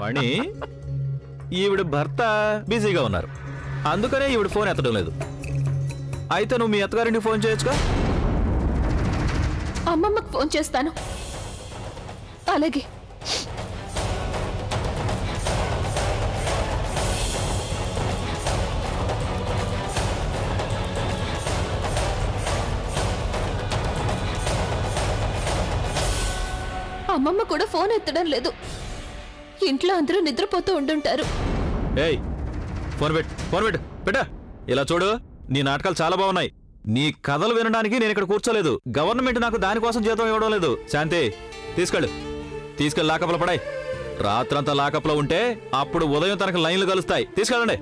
మణి ఈవిడ భర్త బిజీగా ఉన్నారు, అందుకనే ఈవిడ ఫోన్ ఎత్తడం లేదు. అయితే నువ్వు మీ అత్తగారింటికి ఫోన్ చేయొచ్చుగా. అమ్మమ్మకు ఫోన్ చేస్తాను. అలాగే. అమ్మమ్మ కూడా ఫోన్ ఎత్తడం లేదు. ఇంట్లో అందరూ నిద్రపోతూ ఉండుంటారు. ఏయ్ ఫోన్ పెట్టు పెట్టా. ఇలా చూడు, నీ నాటకాలు చాలా బాగున్నాయి. నీ కథలు వినడానికి నేను ఇక్కడ కూర్చోలేదు. గవర్నమెంట్ నాకు దానికోసం జీతం ఇవ్వడం లేదు. శాంతి, తీసుకెళ్ళి లాకప్లో పడాయి. రాత్రంతా లాకప్లో ఉంటే అప్పుడు ఉదయం తనకు లైన్లు కలుస్తాయి. తీసుకెళ్ళండి.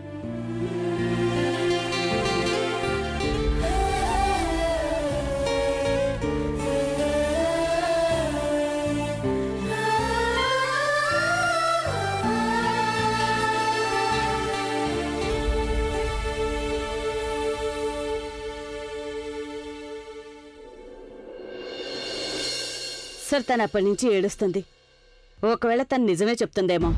సార్, తను అప్పటి నుంచి ఏడుస్తుంది. ఒకవేళ తను నిజమే చెప్తుందేమో.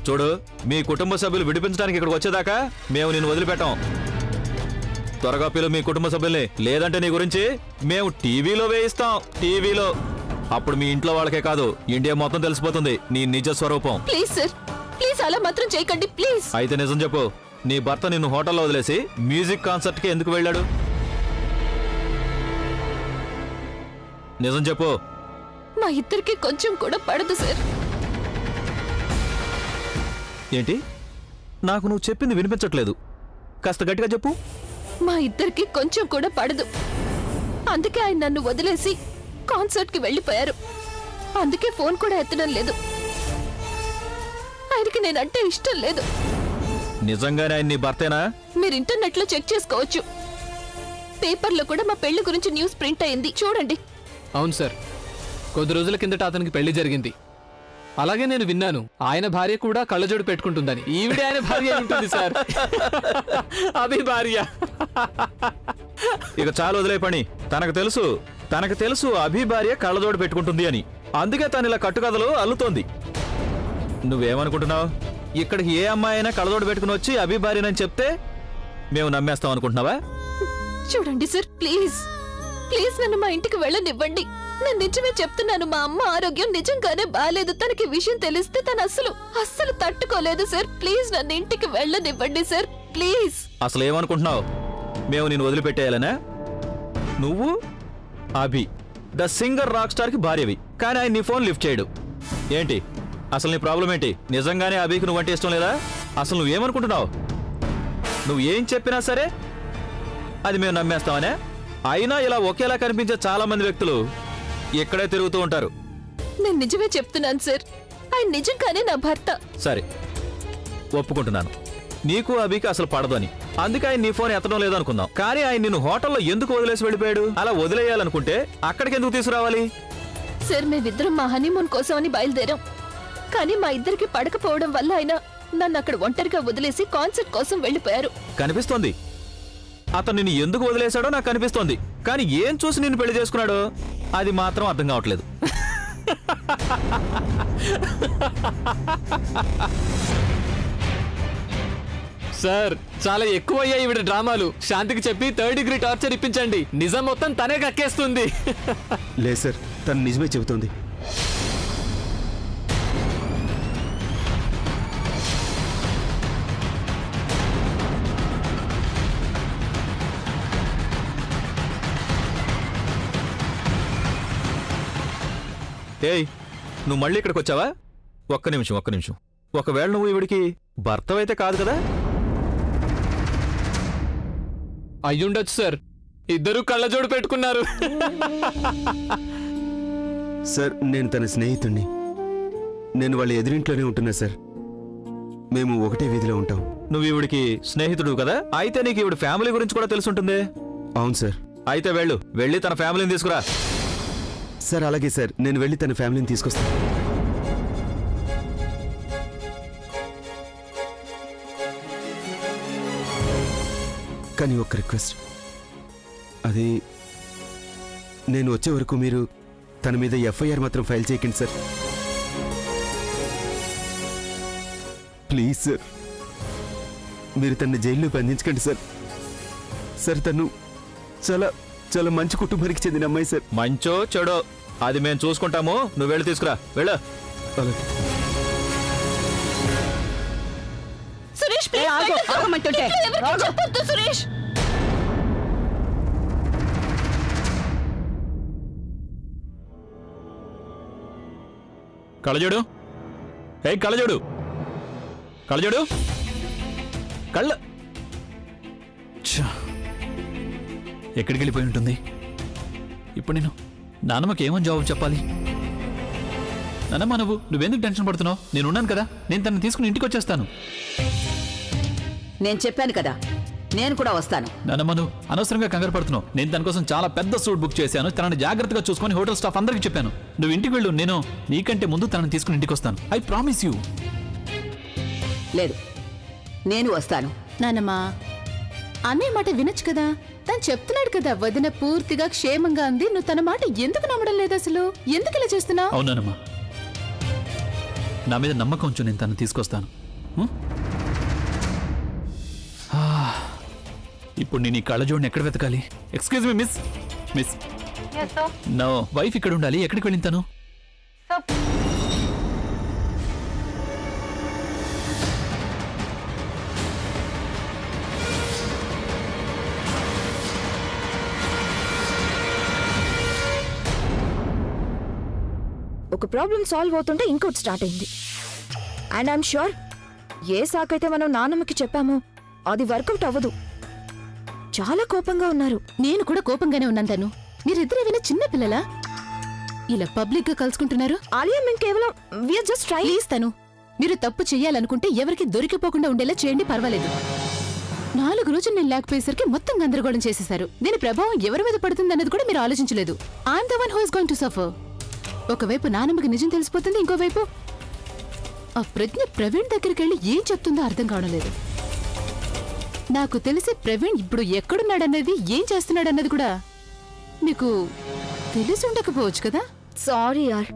చూడు, మీ కుటుంబ సభ్యులు విడిపించడానికి ఇక్కడికి వచ్చేదాకా మేము నిన్ను వదిలిపెట్టాం. త్వరగా పిలు మీ కుటుంబ సభ్యుల్ని, లేదంటే నీ గురించి మేము టీవీలో వేయిస్తాం. టీవీలో అప్పుడు మీ ఇంట్లో వాళ్ళకే కాదు, ఇండియా మొత్తం తెలిసిపోతుంది నీ నిజ స్వరూపం. ప్లీజ్ సార్, ప్లీజ్ అలా మాత్రం చేయకండి ప్లీజ్. అయితే నిజం చెప్పు, నీ భర్త నిన్ను హోటల్లో వదిలేసి మ్యూజిక్ కాన్సర్ట్ కి ఎందుకు వెళ్ళాడు? నిజం చెప్పు. మా ఇద్దరికి కొంచెం కూడా పడదు సార్. ఏంటి? నాకు నువ్వు చెప్పింది వినిపించట్లేదు. కాస్త గట్టిగా చెప్పు. మా ఇద్దరికి కొంచెం కూడా పడదు. అందుకే ఆయన నన్ను వదిలేసి కాన్సర్ట్ కి వెళ్ళిపోయారు. అందుకే ఫోన్ కూడా ఎత్తడం లేదు. ఆయనకి నేనంటే ఇష్టం లేదు. నిజంగానే ఆయన నీ భర్తేనా? మీరు ఇంటర్నెట్ లో చెక్ చేసుకోవచ్చు. పేపర్లో కూడా మా పెళ్లి గురించి న్యూస్ ప్రింట్ అయింది, చూడండి. అవును సార్, కొద్ది రోజుల కిందట అతనికి పెళ్లి జరిగింది. అలాగే నేను విన్నాను, ఆయన భార్య కూడా కళ్ళజోడు పెట్టుకుంటుందని. ఈవిడే ఆయన భార్య అయి ఉంటుంది సార్. అభి భార్య. ఇక చాలు వదిలే పని. తనకు తెలుసు అభి భార్య కళ్ళజోడు పెట్టుకుంటుంది అని. అందుకే తను ఇలా కట్టుకథలు అల్లుతోంది. నువ్వేమనుకుంటున్నావు? ఇక్కడికి ఏ అమ్మాయి అయినా కళ్ళజోడు పెట్టుకుని వచ్చి అభి భార్యనని చెప్తే మేము నమ్మేస్తాం అనుకుంటున్నావా? చూడండి సార్, ప్లీజ్ ప్లీజ్ నన్ను మా ఇంటికి వెళ్ళనివ్వండి. నేను నిజమే చెప్తున్నాను, మా అమ్మ ఆరోగ్యం నిజంగానే బాలేదు. తనకి విషయం తెలిస్తే తను అస్సలు తట్టుకోలేదు సార్. ప్లీజ్ నన్ను ఇంటికి వెళ్ళనివ్వండి సార్, ప్లీజ్. అసలు ఏమనుకుంటున్నావు? మేము నిన్ను వదిలిపెట్టేయాలనా? నువ్వు అభి ద సింగర్ రాక్ స్టార్ కి భార్యవి, కానీ ఆయన నీ ఫోన్ లిఫ్ట్ చేయడు. ఏంటి అసలు నీ ప్రాబ్లం ఏంటి? నిజంగానే అభికి నువ్వంటే ఇష్టం లేదా? అసలు నువ్వేమనుకుంటున్నావు? నువ్వు ఏం చెప్పినా సరే అది మేము నమ్మేస్తామనే? అయినా ఇలా ఒకేలా కనిపించే చాలా మంది వ్యక్తులు ఇక్కడే తిరుగుతూ ఉంటారు. నేను నిజమే చెప్తున్నాను సార్, ఆయన నిజంగానే నా భర్త. సరే, ఒప్పుకుంటున్నాను, నీకు అభికి అసలు పడదు అని. అందుకే ఆయన నీ ఫోన్ ఎత్తడం లేదనుకుందాం. కానీ ఆయన నిన్ను హోటల్లో ఎందుకు వదిలేసి వెళ్ళిపోయాడు? అలా వదిలేయాలనుకుంటే అక్కడికి ఎందుకు తీసుకురావాలి? సార్, మేమిద్దరం మా హనీమూన్ కోసం అని బయలుదేరాం. కానీ మా ఇద్దరికి పడకపోవడం వల్ల ఆయన నన్ను అక్కడ ఒంటరిగా వదిలేసి కాన్సర్ట్ కోసం వెళ్ళిపోయారు. కనిపిస్తోంది అతను నిన్ను ఎందుకు వదిలేశాడో నాకు కనిపిస్తోంది. కానీ ఏం చూసి నిన్ను పెళ్లి చేసుకున్నాడో అది మాత్రం అర్థం కావట్లేదు. సార్, చాలా ఎక్కువయ్యాయి ఈవిడ డ్రామాలు. శాంతికి చెప్పి 3rd డిగ్రీ టార్చర్ ఇప్పించండి. నిజం మొత్తం తనే కక్కేస్తుంది. లేదు సార్, తను నిజమే చెబుతోంది. ఏయ్, నువ్వు మళ్ళీ ఇక్కడికి వచ్చావా? ఒక్క నిమిషం. ఒకవేళ నువ్వు ఈవిడికి భర్తవైతే కాదు కదా? అయ్యుండొచ్చు సార్, ఇద్దరు కళ్ళజోడు పెట్టుకున్నారు. సార్, నేను తన స్నేహితుణ్ణి. నేను వాళ్ళ ఎదురింట్లోనే ఉంటున్నా సార్. మేము ఒకటే వీధిలో ఉంటాం. నువ్వు ఈవిడికి స్నేహితుడు కదా? అయితే నీకు ఈవిడ ఫ్యామిలీ గురించి కూడా తెలుసుంటుంది. అవును సార్. అయితే వెళ్ళి తన ఫ్యామిలీని తీసుకురా. సార్, అలాగే సార్, నేను వెళ్ళి తన ఫ్యామిలీని తీసుకొస్తాను. కానీ ఒక్క రిక్వెస్ట్, అది నేను వచ్చే వరకు మీరు తన మీద ఎఫ్ఐఆర్ మాత్రం ఫైల్ చేయకండి సార్. ప్లీజ్ సార్, మీరు తన్ని జైల్లో బంధించకండి సార్. సార్ తను చాలా చాలా మంచి కుటుంబానికి చెందిన అమ్మాయి సార్. మంచో చెడో అది మేము చూసుకుంటాము, నువ్వు వెళ్ళి తీసుకురా, వెళ్ళు. అలాగే. సురేష్ ప్లీజ్ ఆగు, వెళ్ళొద్దు. ఆగమంటుంటే. ఇంట్లో ఎవరికీ ఆగు. చెప్పొద్దు సురేష్. కళ్ళజోడు, ఏ కళ్ళజోడు, కళ్ళజోడు, కళ్ళ ఛ! ఎక్కడికి వెళ్ళిపోయి ఉంటుంది ఇప్పుడు? నేను నాన్నమ్మకి ఏమని జవాబు చెప్పాలి? నాన్నమ్మ, నువ్వెందుకు టెన్షన్ పడుతున్నావు? నేను ఉన్నాను కదా, నేను తనని తీసుకుని ఇంటికి వచ్చేస్తాను. నేను చెప్పాను కదా, నేను కూడా వస్తాను. నాన్నమ్మ, నువ్వు అనవసరంగా కంగారు పడుతున్నావు. నేను తన కోసం చాలా పెద్ద సూట్ బుక్ చేశాను. తనని జాగ్రత్తగా చూసుకొని హోటల్ స్టాఫ్ అందరికీ చెప్పాను. నువ్వు ఇంటికి వెళ్ళు, నేను నీకంటే ముందు తనని తీసుకుని ఇంటికి వస్తాను. I promise you. లేదు, నేను వస్తాను. నానమ్మా, అన్నయ్య మాట వినొచ్చు కదా. తను చెప్తున్నాడు కదా వదిన పూర్తిగా క్షేమంగా ఉంది. నువ్వు తన మాట ఎందుకు నమ్మడం లేదు అసలు? ఎందుకు ఇలా చేస్తున్నావు? అవునానమ్మా, నా మీద నమ్మకం ఉంచు, నేను తనని తీసుకొస్తాను. హ్మ్? ఆ, ఇప్పుడు నేను ఈ కళ్ళజోడిని ఎక్కడ వెతకాలి? Excuse me miss. మిస్, నా వైఫ్ ఇక్కడ ఉండాలి. ఎక్కడికి వెళ్ళింది తను? ఒక ప్రాబ్లం సాల్వ్ అవుతుంటే ఇంకోటి స్టార్ట్ అయింది. అండ్ ఐఎమ్ ష్యూర్ ఏ సాకైతే మనం నాన్నమ్మకి చెప్పామో అది వర్కౌట్ అవ్వదు. చాలా కోపంగా ఉన్నారు. నేను కూడా కోపంగానే ఉన్నాను తను. మీరిద్దరు ఏమైనా చిన్న పిల్లలా ఇలా పబ్లిక్ గా కలుసుకుంటున్నారు? ఆలియా మేము కేవలం వీఆర్ జస్ట్ ట్రై. ప్లీజ్ తను, మీరు తప్పు చేయాలనుకుంటే ఎవరికి దొరికిపోకుండా ఉండేలా చేయండి, పర్వాలేదు. 4 రోజులు నేను లేకపోయేసరికి మొత్తం గందరగోళం చేసేశారు. దీని ప్రభావం ఎవరి మీద పడుతుందన్నది కూడా మీరు ఆలోచించలేదు. I'm the one who is going to suffer. ఒకవైపు నానమ్మకి నిజం తెలిసిపోతుంది, ఇంకోవైపు ఆ ప్రజ్ఞ ప్రవీణ్ దగ్గరికి వెళ్ళి ఏం చెప్తుందో అర్థం కావడం లేదు. నాకు తెలిసి ప్రవీణ్ ఇప్పుడు ఎక్కడున్నాడన్నది, ఏం చేస్తున్నాడన్నది కూడా మీకు తెలిసి ఉండకపోవచ్చు కదా. సారీ యార్,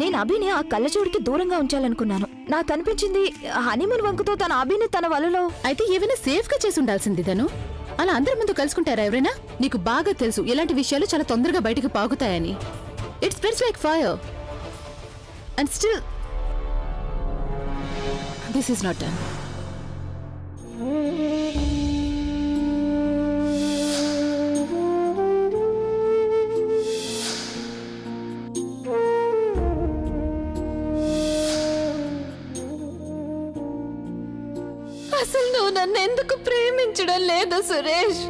నేను అభిని ఆ కళ్ళజోడికి దూరంగా ఉంచాలనుకున్నాను. నాకు అనిపించింది హనీమూన్ వంకుతో తన అభిని తన వలలో. అయితే ఏమైనా సేఫ్ గా చేసి ఉండాల్సింది తను. అలా అందరి ముందు కలుసుకుంటారా ఎవరైనా? నీకు బాగా తెలుసు ఇలాంటి విషయాలు చాలా తొందరగా బయటకు పాకుతాయని. It spreads like fire. And still, this is not done. అసలు నువ్వు నన్ను ఎందుకు ప్రేమించడం లేదు సురేష్?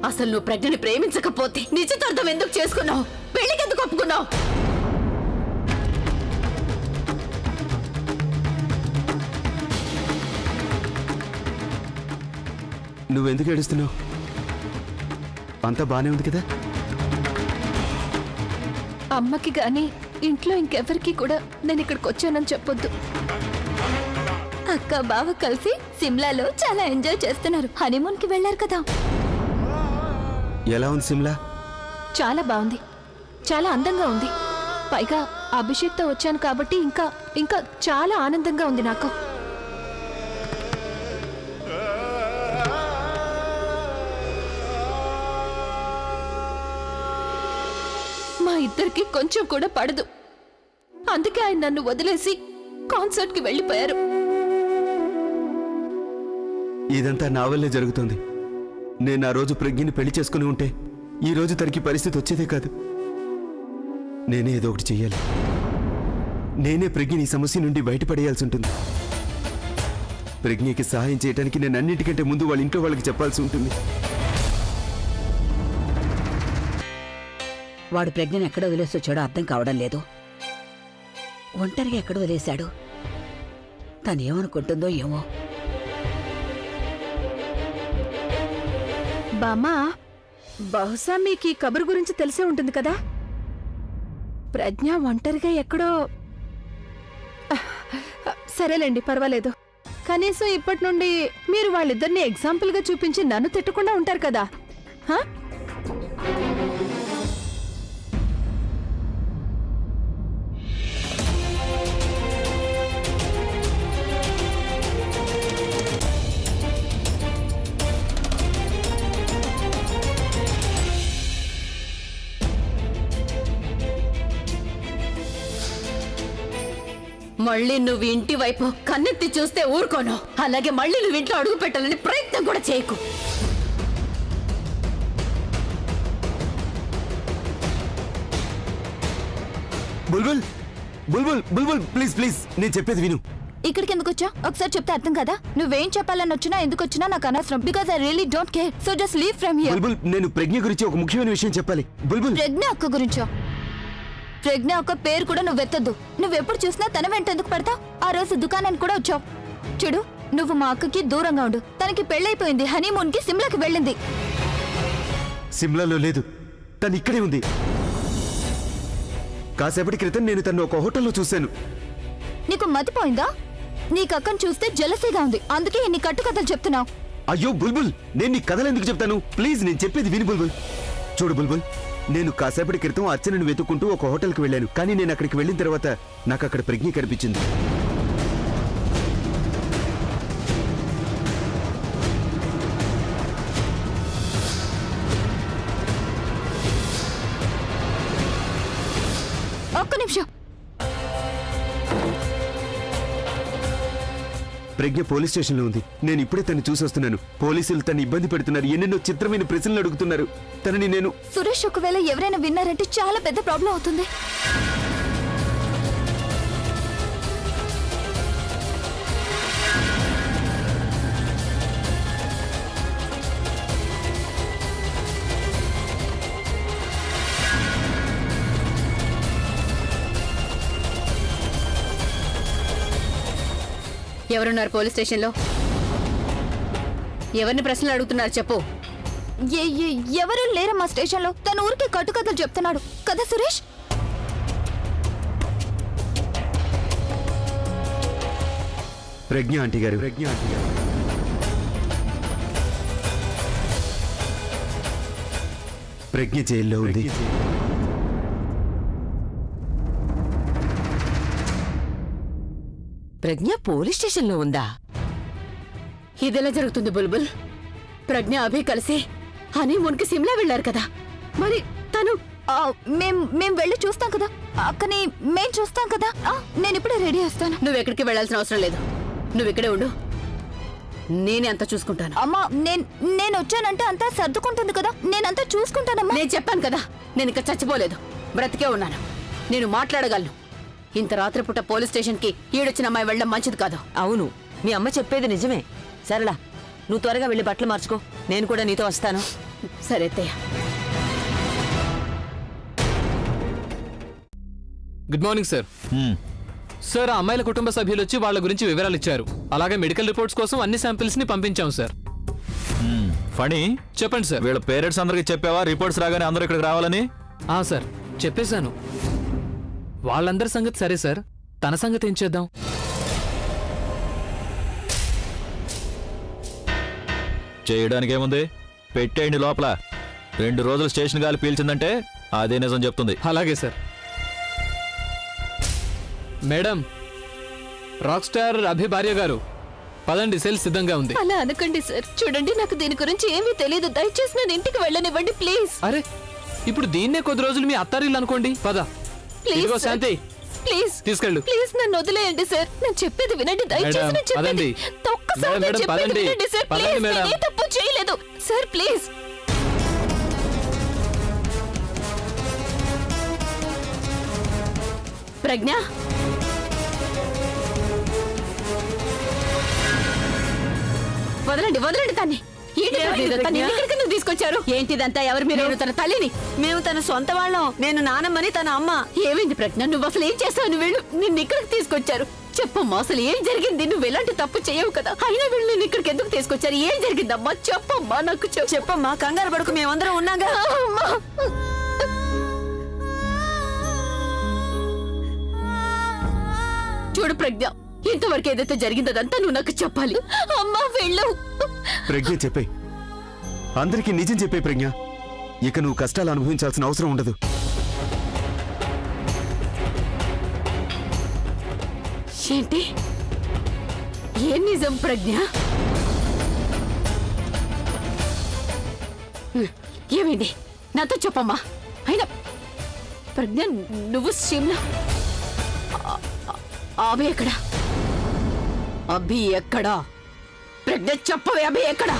అసలు నువ్వు ప్రజ్ఞని ప్రేమించకపోతే నిశ్చితార్థం ఎందుకు చేసుకున్నావు? పెళ్లికి ఎందుకు ఒప్పుకున్నావు? నువ్వెందుకు ఏడుస్తున్నావు? అంతా బానే ఉంది కదా? అమ్మకి గాని ఇంట్లో ఇంకెవరికి కూడా నేను ఇక్కడికి వచ్చానని చెప్పొద్దు. అక్క బావ కలిసి సిమ్లాలో చాలా ఎంజాయ్ చేస్తున్నారు. హనీమూన్ కి వెళ్లారు కదా. ఎలా ఉంది సిమ్లా? చాలా బాగుంది, చాలా అందంగా ఉంది. పైగా అభిషేక్తో వచ్చాను కాబట్టి ఇంకా ఇంకా చాలా ఆనందంగా ఉంది నాకు. మా ఇద్దరికి కొంచెం కూడా పడదు. అందుకే ఆయన నన్ను వదిలేసి కాన్సర్ట్ కి వెళ్ళిపోయారు. ఇదంతా నా వల్లే జరుగుతుంది. నేను ఆ రోజు ప్రజ్ఞని పెళ్లి చేసుకుని ఉంటే ఈ రోజు తనకి పరిస్థితి వచ్చేదే కాదు. నేనే ఏదో ఒకటి చెయ్యాలి. నేనే ప్రజ్ఞని ఈ సమస్య నుండి బయటపడేయాల్సి ఉంటుంది. ప్రజ్ఞకి సహాయం చేయడానికి నేను అన్నిటికంటే ముందు వాళ్ళ ఇంట్లో వాళ్ళకి చెప్పాల్సి ఉంటుంది. వాడు ప్రజ్ఞని ఎక్కడ వదిలేసి వచ్చాడో అర్థం కావడం లేదు. ఒంటరిగా ఎక్కడ వదిలేశాడు? తనేమనుకుంటుందో ఏమో. బామ్మా, బహుశా మీకు ఈ కబురు గురించి తెలిసే ఉంటుంది కదా. ప్రజ్ఞ ఒంటరిగా ఎక్కడో. సరేలేండి, పర్వాలేదు. కనీసం ఇప్పటి నుండి మీరు వాళ్ళిద్దరిని ఎగ్జాంపుల్గా చూపించి నన్ను తిట్టకుండా ఉంటారు కదా. హా? మళ్ళీ నువ్వు ఇంటి వైపు కన్నెత్తి చూస్తే ఊరుకోను. అలాగే మళ్ళీ నువ్వు ఇంట్లో అడుగు పెట్టాలని ప్రయత్నం కూడా చేయకు. బుల్బుల్ బుల్బుల్ బుల్బుల్ ప్లీజ్ ప్లీజ్ నేను చెప్పేది విను. ఇక్కడికి ఎందుకు వచ్చా? ఒకసారి చెప్తే అర్థం కదా. నువ్వేం చెప్పాలని వచ్చినా ఎందుకు వచ్చినా నాకు అనవసరం. Because I really don't care. So just leave from here. Bulbul నేను ప్రజ్ఞ గురించి ఒక ముఖ్యమైన విషయం చెప్పాలి. బుల్బుల్ ప్రజ్ఞ అక్క గురించో? ప్రజ్ఞ అక్క పేరు కూడా నువ్వు ఎత్తద్దు. నువ్వెప్పుడు చూసినా తన వెంట ఎందుకు పడతావు? ఆ రోజు దుకాణానికి కూడా వచ్చావు. చూడు, నువ్వు మా అక్కకి దూరంగా ఉండు. తనకి పెళ్ళైపోయింది, హనీమూన్ కి సిమ్లాకి వెళ్ళింది. సిమ్లాలో లేదు, తను ఇక్కడే ఉంది. కాసేపటి క్రితం నేను తను ఒక హోటల్లో చూశాను. నీకు మతిపోయిందా? నీకు అక్కను చూస్తే జలసీగా ఉంది, అందుకే నీ కట్టుకథలు చెప్తున్నావు. అయ్యో బుల్బుల్, నేను నీ కథలు ఎందుకు చెప్తాను? ప్లీజ్ నేను చెప్పేది విను బుల్బుల్. చూడు బుల్బుల్, నేను కాసేపటి క్రితం అర్చనను వెతుక్కుంటూ ఒక హోటల్కి వెళ్ళాను. కానీ నేను అక్కడికి వెళ్ళిన తర్వాత నాకు అక్కడ ప్రజ్ఞ కనిపించింది. ఒక్క నిమిషం. ప్రజ్ఞ పోలీస్ స్టేషన్లో ఉంది. నేను ఇప్పుడే తను చూసి వస్తున్నాను. పోలీసులు తను ఇబ్బంది పెడుతున్నారు, ఎన్నెన్నో చిత్రమైన ప్రశ్నలు అడుగుతున్నారు. తనని నేను సురేష్ ఒకవేళ ఎవరైనా విన్నారంటే చాలా పెద్ద ప్రాబ్లం అవుతుంది. ఎవరున్నారు పోలీస్ స్టేషన్లో? ఎవరిని ప్రశ్నలు అడుగుతున్నారు చెప్పు. ఎవరూ లేరమ్మా స్టేషన్లో. తన ఊరికే కట్టుకథలు చెప్తున్నాడు కదా సురేష్. ప్రజ్ఞ ఆంటీ గారు, ప్రజ్ఞ జైల్లో ఉంది. ప్రజ్ఞ పోలీస్ స్టేషన్లో ఉందా? ఇదెలా జరుగుతుంది బుల్బుల్? ప్రజ్ఞ అభి కలిసి హనీమూన్కి సిమ్లా వెళ్ళారు కదా, మరి తను మేం వెళ్ళి చూస్తాం కదా అక్కని, మేం చూస్తాం కదా. నేను ఇప్పుడే రెడీ చేస్తాను. నువ్వెక్కడికి వెళ్ళాల్సిన అవసరం లేదు. నువ్వు ఇక్కడే ఉండు, నేనే అంతా చూసుకుంటాను. అమ్మా నేను వచ్చానంటే అంతా సర్దుకుంటుంది కదా. నేనంతా చూసుకుంటానమ్మా. నేను చెప్పాను కదా, నేను ఇక్కడ చచ్చిపోలేదు, బ్రతికే ఉన్నాను. నేను మాట్లాడగలను. ఇంత రాత్రిపూట పోలీస్ స్టేషన్కి ఈడొచ్చిన అమ్మాయి వెళ్ళడం మంచిది కాదు. అవును, మీ అమ్మ చెప్పేది నిజమే. సరళా, నువ్వు త్వరగా వెళ్ళి బట్టలు మార్చుకో, నేను కూడా నీతో వస్తాను. సరే అత్తయ్య. Good morning sir. సార్, ఆ అమ్మాయిల కుటుంబ సభ్యులు వచ్చి వాళ్ళ గురించి వివరాలు ఇచ్చారు. అలాగే మెడికల్ రిపోర్ట్స్ కోసం అన్ని శాంపిల్స్ ని పంపించాం సార్. ఫణి, చెప్పండి సార్. వీళ్ళ పేరెంట్స్ అందరికి చెప్పావా రిపోర్ట్స్ రాగానే అందరూ ఇక్కడికి రావాలని? సార్ చెప్పేశాను. వాళ్ళందరి సంగతి సరే సార్, తన సంగతి ఏం చేద్దాం? చేయడానికి ఏముంది, పెట్టేయండి లోపల. 2 రోజులు స్టేషన్ గాలి పీల్చిందంటే అదే నిజం చెప్తుంది. అలాగే సార్. మేడం, రాక్ స్టార్ అభి భార్య గారు, పదండి, సెల్ సిద్ధంగా ఉంది. అలా అనకండి సార్. చూడండి, నాకు దీని గురించి ఏమీ తెలియదు. దయచేసి నేను ఇంటికి వెళ్ళనివ్వండి ప్లీజ్. అరే, ఇప్పుడు దీన్నే కొద్ది రోజులు మీ అత్తారిల్లు అనుకోండి. పద. ప్లీజ్ ఇదిగో సార్. శాంతి, ప్లీజ్ తీసుకెళ్ళు. ప్లీజ్ నన్ను వదిలేయండి సార్. నేను చెప్పేది వినండి దయచేసి. మేడం, నేను చెప్పేది పదండి. ఒక్కసారి మేడం, నేను చెప్పేది పదండి. వినండి సార్. పదండి, ప్లీజ్, మేడం. నేను ఏ తప్పు చేయలేదు సార్. ప్లీజ్. ప్రజ్ఞ, వదలండి వదలండి తన్ని. ఎందుకు తీసుకొచ్చారు? ఏంటిదంతా? ఎవరు మీరు? తన తల్లిని. మేము తన సొంత వాళ్ళం. నేను నానమ్మని, తన అమ్మ. ఏమైంది ప్రజ్ఞ? నువ్వు అసలు ఏం చేస్తావు? నువ్వు వెళ్ళు. నిన్ను ఇక్కడికి తీసుకొచ్చారు. చెప్పమ్మా, అసలు ఏం జరిగింది? నువ్వు ఎలాంటి తప్పు చేయవు కదా. అయినా వీళ్ళు నిన్ను ఇక్కడికి ఎందుకు తీసుకొచ్చారు? ఏం జరిగిందమ్మా? చెప్పమ్మా, నాకు చెప్పమ్మా, కంగారు పడుకు, మేమందరం ఉన్నాగా. అమ్మా. చూడు ప్రజ్ఞ, ఇంతవరకు ఏదైతే జరిగిందదంతా నువ్వు నాకు చెప్పాలి. అమ్మా వెళ్ళు. ప్రజ్ఞ చెప్పే, అందరికీ నిజం చెప్పే ప్రజ్ఞ. ఇక నువ్వు కష్టాలు అనుభవించాల్సిన అవసరం ఉండదు. ఏంటి? ఏం నిజం ప్రజ్ఞ? ఏమైంది? నాతో చెప్పమ్మా. అయినా ప్రజ్ఞ, నువ్వు శిమ్లా అభి ఎక్కడా? అభి ఎక్కడా? ప్రజ్ఞ చెప్పవే, అభి ఎక్కడా?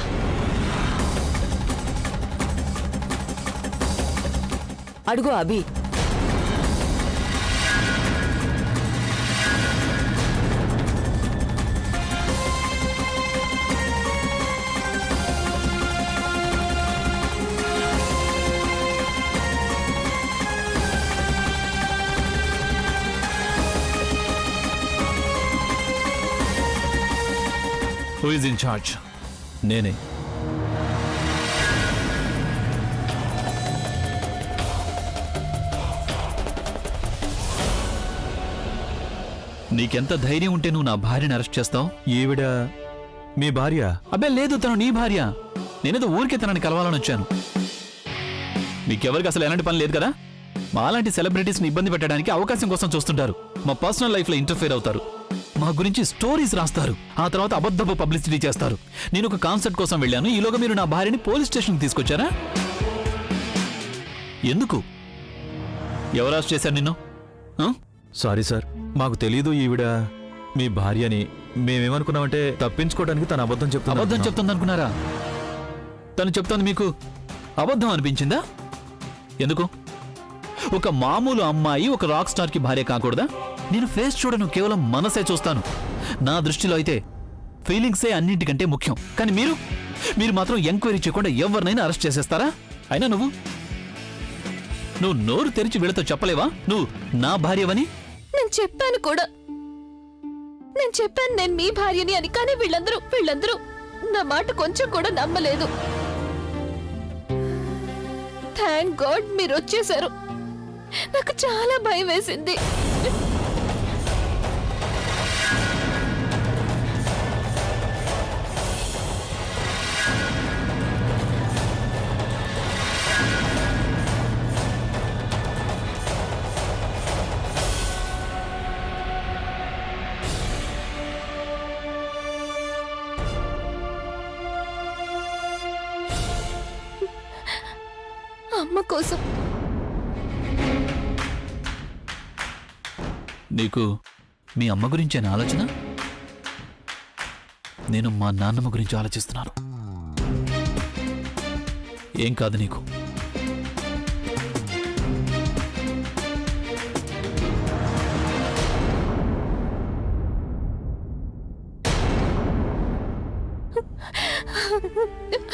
అడుగు Abhi. Who is in charge? నేనే. నీకెంత ధైర్యం ఉంటే నువ్వు నా భార్యని అరెస్ట్ చేస్తావు? ఈవిడ మీ భార్య? అబ్బే లేదు, తను నీ భార్య. నేనేదో ఊరికే తనని కలవాలని వచ్చాను. మీకెవరికి అసలు ఎలాంటి పని లేదు కదా? మాలాంటి సెలబ్రిటీస్ని ఇబ్బంది పెట్టడానికి అవకాశం కోసం చూస్తుంటారు. మా పర్సనల్ లైఫ్లో ఇంటర్ఫేర్ అవుతారు. మా గురించి స్టోరీస్ రాస్తారు. ఆ తర్వాత అబద్ధపు పబ్లిసిటీ చేస్తారు. నేను ఒక కాన్సర్ట్ కోసం వెళ్ళాను. ఈలోగా మీరు నా భార్యని పోలీస్ స్టేషన్కి తీసుకొచ్చారా? ఎందుకు? ఎవరు అరెస్ట్ చేశారు నిన్ను? సారీ సార్, మాకు తెలీదు ఈవిడ మీ భార్యని. మేమేమనుకున్నామంటే తప్పించుకోవడానికి తను అబద్ధం చెప్తుంది అనుకున్నారా? తను చెప్తోంది మీకు అబద్ధం అనిపించిందా? ఎందుకు? ఒక మామూలు అమ్మాయి ఒక రాక్ స్టార్ కి భార్య కాకూడదా? నేను ఫేస్ చూడను, కేవలం మనసే చూస్తాను. నా దృష్టిలో అయితే ఫీలింగ్సే అన్నింటికంటే ముఖ్యం. కానీ మీరు మాత్రం ఎంక్వైరీ చేయకుండా ఎవరినైనా అరెస్ట్ చేసేస్తారా? అయినా నువ్వు నోరు తెరిచి వీళ్ళతో చెప్పలేవా నువ్వు నా భార్యవని? నేను చెప్పాను కూడా. నేను మీ భార్యని అని. కానీ వీళ్ళందరూ నా మాట కొంచెం కూడా నమ్మలేదు. థ్యాంక్ గాడ్ మీరు వచ్చేశారు. నాకు చాలా భయం వేసింది. అమ్మ కోసం. నీకు మీ అమ్మ గురించేనా ఆలోచన? నేను మా నాన్నమ్మ గురించి ఆలోచిస్తున్నాను. ఏం కాదు నీకు.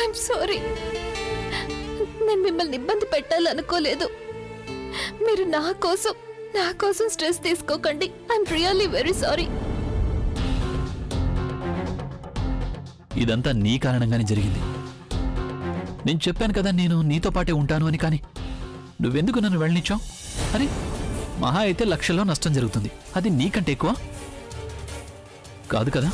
I'm sorry. నేను మిమ్మల్ని ఇబ్బంది పెట్టాలనుకోలేదు. మీరు నా కోసం స్ట్రెస్ తీసుకోకండి. I'm really very sorry. ఇదంతా నీ కారణంగానే జరిగింది. నేను చెప్పాను కదా నేను నీతో పాటే ఉంటాను అని. కానీ నువ్వెందుకు నన్ను వెళ్ళనిచ్చావు? అరే, మహా అయితే లక్షల్లో నష్టం జరుగుతుంది. అది నీకంటే ఎక్కువ కాదు కదా?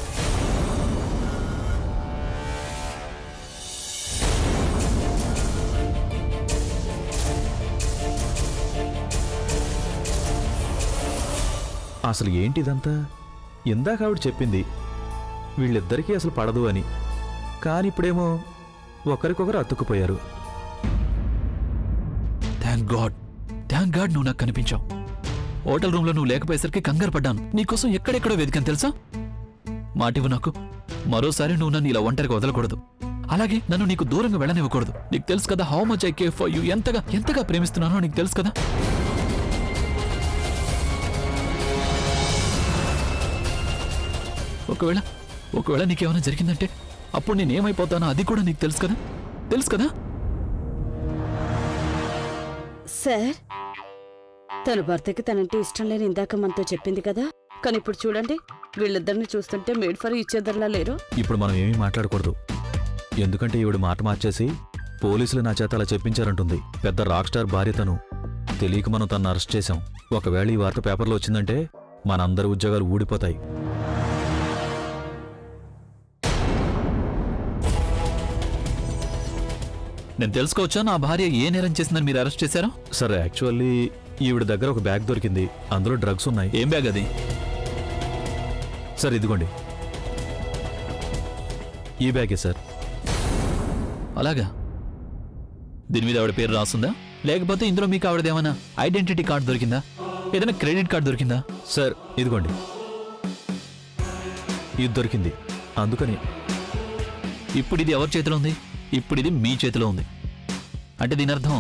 అసలు ఏంటిదంతా? ఇందాక ఆవిడ చెప్పింది వీళ్ళిద్దరికీ అసలు పడదు అని. కానీ ఇప్పుడేమో ఒకరికొకరు అతుక్కుపోయారు. థ్యాంక్ గాడ్ నువ్వు నాకు కనిపించావు. హోటల్ రూమ్లో నువ్వు లేకపోయేసరికి కంగారు పడ్డాను. నీకోసం ఎక్కడెక్కడో వెతికాను తెలుసా? మాటివ్వు నాకు. మరోసారి నువ్వు నన్ను ఇలా ఒంటరిగా వదలకూడదు. అలాగే నన్ను నీకు దూరంగా వెళ్ళనివ్వకూడదు. నీకు తెలుసు కదా how much I care for you. ఎంతగా ప్రేమిస్తున్నానో నీకు తెలుసు కదా. ఒకవేళ నీకేమైనా జరిగిందంటే అప్పుడు నేనేమైపోతానో అది కూడా నీకు తెలుసు కదా? సార్, తన భర్తకి తనంటే ఇష్టం లేని ఇందాక మనతో చెప్పింది కదా. కానీ ఇప్పుడు చూడండి, వీళ్ళిద్దరిని చూస్తుంటే మేడ్ ఫర్ ఇచ్చేద్దరిలా లేరు. ఇప్పుడు మనం ఏమీ మాట్లాడకూడదు. ఎందుకంటే ఈవిడ మాట మార్చేసి పోలీసులు నా చేత అలా చెప్పించారంటుంది. పెద్ద రాక్ స్టార్ భార్య తను. తెలియక మనం తను అరెస్ట్ చేశాం. ఒకవేళ ఈ వార్త పేపర్లో వచ్చిందంటే మనందరి ఉద్యోగాలు ఊడిపోతాయి. నేను తెలుసుకోవచ్చా నా భార్య ఏ నేరం చేసిందని మీరు అరెస్ట్ చేశారా? సరే, యాక్చువల్లీ ఈవిడ దగ్గర ఒక బ్యాగ్ దొరికింది. అందులో డ్రగ్స్ ఉన్నాయి. ఏం బ్యాగ్ అది? సార్ ఇదిగోండి, ఈ బ్యాగే సార్. అలాగా? దీని మీద ఆవిడ పేరు రాస్తుందా? లేకపోతే ఇందులో మీకు ఆవిడదేమన్నా ఐడెంటిటీ కార్డు దొరికిందా? ఏదైనా క్రెడిట్ కార్డు దొరికిందా? సార్ ఇదిగోండి, ఇది దొరికింది అందుకని. ఇప్పుడు ఇది ఎవరి చేతిలో ఉంది? ఇప్పుడు ఇది మీ చేతిలో ఉంది. అంటే దీని అర్థం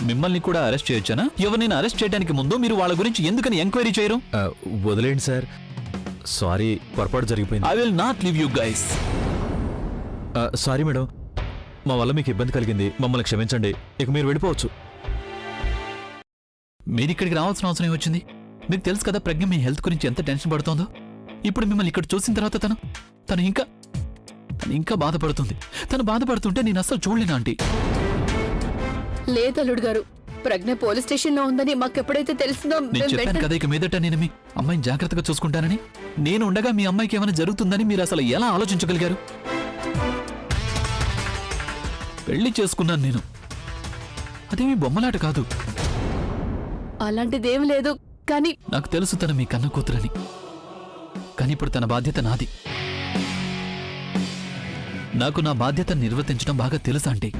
మిమ్మల్ని కూడా అరెస్ట్ చేయొచ్చానా? ఎవరినైనా అరెస్ట్ చేయడానికి ముందు మీరు వాళ్ళ గురించి ఎందుకని ఎంక్వైరీ చేయరు? వదిలేండి సార్, సారీ, పొరపాటు జరిగిపోయింది. I will not leave you guys. Sorry madam, మా వల్ల మీకు ఇబ్బంది కలిగింది, మమ్మల్ని క్షమించండి, ఇక మీరు వెళ్ళిపోవచ్చు. మీరు ఇక్కడికి రావాల్సిన అవసరం ఏమొచ్చింది? మీకు తెలుసు కదా ప్రజ్ఞ మీ హెల్త్ గురించి ఎంత టెన్షన్ పడుతోందో. ఇప్పుడు మిమ్మల్ని ఇక్కడ చూసిన తర్వాత తను ఇంకా బాధపడుతుంది. తను బాధపడుతుంటే నేను అస్సలు చూడలేను ఆంటీ. లేదల్లుడు గారు, ప్రజ్ఞ పోలీస్ స్టేషన్ లో ఉందని మాకెప్పుడైతే తెలిసిందో నేను చెప్పాను కదా ఇక మీదట నేను మీ అమ్మాయిని జాగ్రత్తగా చూసుకుంటానని. నేను ఉండగా మీ అమ్మాయికి ఏమైనా జరుగుతుందని మీరు అసలు ఎలా ఆలోచించగలిగారు? పెళ్లి చేసుకున్నాను నేను, అదేమీ బొమ్మలాట కాదు. అలాంటిదేం లేదు, కానీ నాకు తెలుసు తను మీ కన్న కూతురని. కానీ ఇప్పుడు తన బాధ్యత నాది. నాకు నా బాధ్యత నిర్వర్తించడం బాగా తెలుసు ఆంటీ.